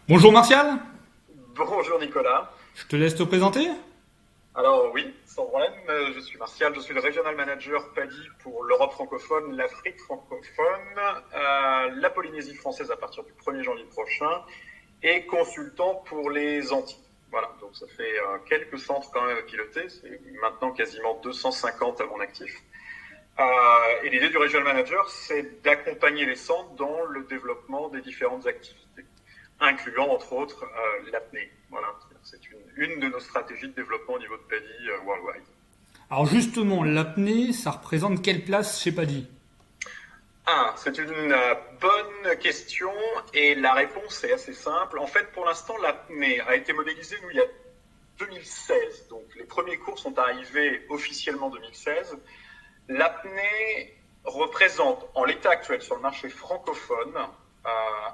Bonjour Martial, Bonjour Nicolas. je te laisse te présenter. Alors oui, sans problème, je suis Martial, je suis le Regional Manager PADI pour l'Europe francophone, l'Afrique francophone, la Polynésie française à partir du 1er janvier prochain et consultant pour les Antilles. Voilà, donc ça fait quelques centres quand même à piloter, c'est maintenant quasiment 250 à mon actif. Et l'idée du Regional Manager, c'est d'accompagner les centres dans le développement des différentes activités, incluant entre autres l'apnée. Voilà, c'est une de nos stratégies de développement au niveau de PADI worldwide. Alors justement, l'apnée, ça représente quelle place chez Paddy? Ah, c'est une bonne question et la réponse est assez simple. En fait, pour l'instant, l'apnée a été modélisée, nous, il y a 2016. Donc, les premiers cours sont arrivés officiellement en 2016. L'apnée représente, en l'état actuel sur le marché francophone,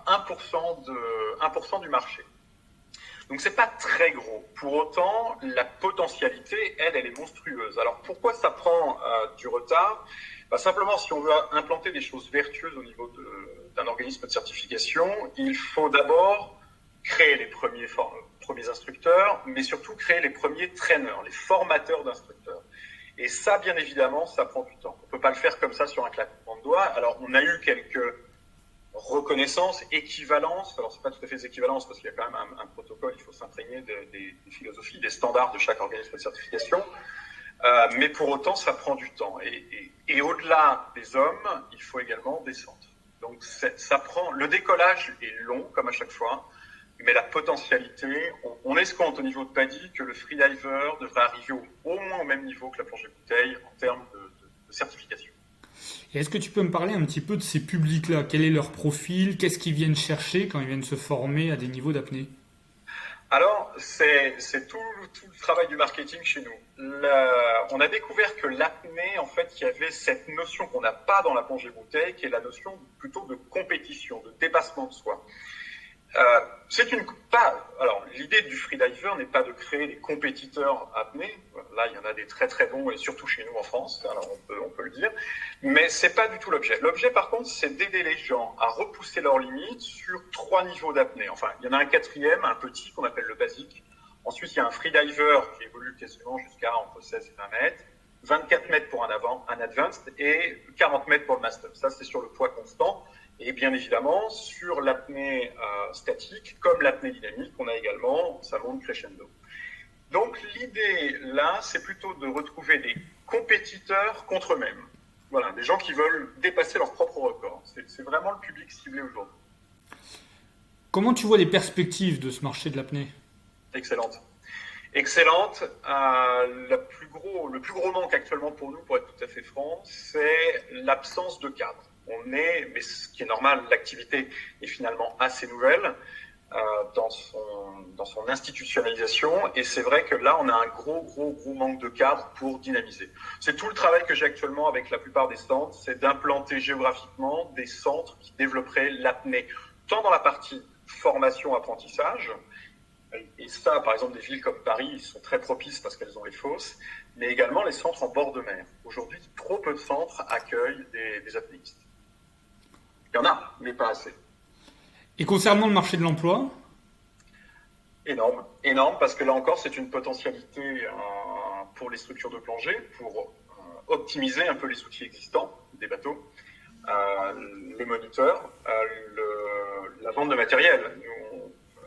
1% du marché. Donc c'est pas très gros. Pour autant, la potentialité, elle est monstrueuse. Alors pourquoi ça prend du retard? Simplement, si on veut implanter des choses vertueuses au niveau d'un organisme de certification, il faut d'abord créer les premiers instructeurs, mais surtout créer les premiers traîneurs, les formateurs d'instructeurs. Et ça, bien évidemment, ça prend du temps. On ne peut pas le faire comme ça sur un claquement de doigts. Alors, on a eu quelques reconnaissance, équivalence. Alors, c'est pas tout à fait des équivalences parce qu'il y a quand même un protocole, il faut s'imprégner des philosophies, des standards de chaque organisme de certification. Mais pour autant, ça prend du temps. Et au-delà des hommes, il faut également des centres. Donc, ça prend. Le décollage est long, comme à chaque fois, mais la potentialité, on escompte au niveau de PADI que le freediver devrait arriver au moins au même niveau que la plongée bouteille en termes de certification. Et est-ce que tu peux me parler un petit peu de ces publics-là? Quel est leur profil? Qu'est-ce qu'ils viennent chercher quand ils viennent se former à des niveaux d'apnée? Alors, c'est tout le travail du marketing chez nous. On a découvert que l'apnée, en fait, il y avait cette notion qu'on n'a pas dans la plongée bouteille, qui est la notion plutôt de compétition, de dépassement de soi. C'est une pas. Alors, l'idée du freediver n'est pas de créer des compétiteurs apnée. Là, il y en a des très très bons, et surtout chez nous en France. Alors, on peut le dire. Mais c'est pas du tout l'objet. L'objet, par contre, c'est d'aider les gens à repousser leurs limites sur 3 niveaux d'apnée. Enfin, il y en a un quatrième, un petit qu'on appelle le basique. Ensuite, il y a un freediver qui évolue quasiment jusqu'à entre 16 et 20 mètres. 24 mètres pour un advanced et 40 mètres pour le master. Ça, c'est sur le poids constant. Et bien évidemment, sur l'apnée statique, comme l'apnée dynamique, on a également, ça monte crescendo. Donc l'idée là, c'est plutôt de retrouver des compétiteurs contre eux-mêmes. Voilà, des gens qui veulent dépasser leur propre record. C'est vraiment le public ciblé aujourd'hui. Comment tu vois les perspectives de ce marché de l'apnée? Excellente. Excellente. Le plus gros manque actuellement pour nous, pour être tout à fait franc, c'est l'absence de cadre. Mais ce qui est normal, l'activité est finalement assez nouvelle dans son institutionnalisation. Et c'est vrai que là, on a un gros manque de cadre pour dynamiser. C'est tout le travail que j'ai actuellement avec la plupart des centres, c'est d'implanter géographiquement des centres qui développeraient l'apnée, tant dans la partie formation-apprentissage. Et ça, par exemple, des villes comme Paris, ils sont très propices parce qu'elles ont les fosses, mais également les centres en bord de mer. Aujourd'hui, trop peu de centres accueillent des apnéistes. Il y en a, mais pas assez. Et concernant le marché de l'emploi? Énorme, énorme, parce que là encore, c'est une potentialité pour les structures de plongée, pour optimiser un peu les outils existants des bateaux, les moniteurs, la vente de matériel.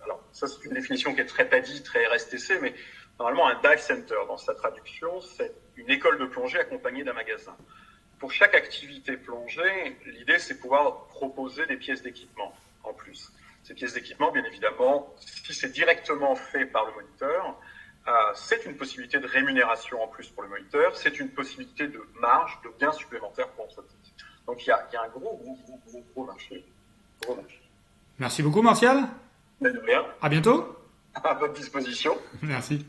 Alors, ça, c'est une définition qui est très PADI, très RSTC, mais normalement, un dive center, dans sa traduction, c'est une école de plongée accompagnée d'un magasin. Pour chaque activité plongée, l'idée, c'est pouvoir proposer des pièces d'équipement en plus. Ces pièces d'équipement, bien évidemment, si c'est directement fait par le moniteur, c'est une possibilité de rémunération en plus pour le moniteur, c'est une possibilité de marge, de gains supplémentaires pour l'entreprise. Donc, il y a un gros marché. Gros marché. Merci beaucoup Martial. Mais de rien, À bientôt. à votre disposition. Merci.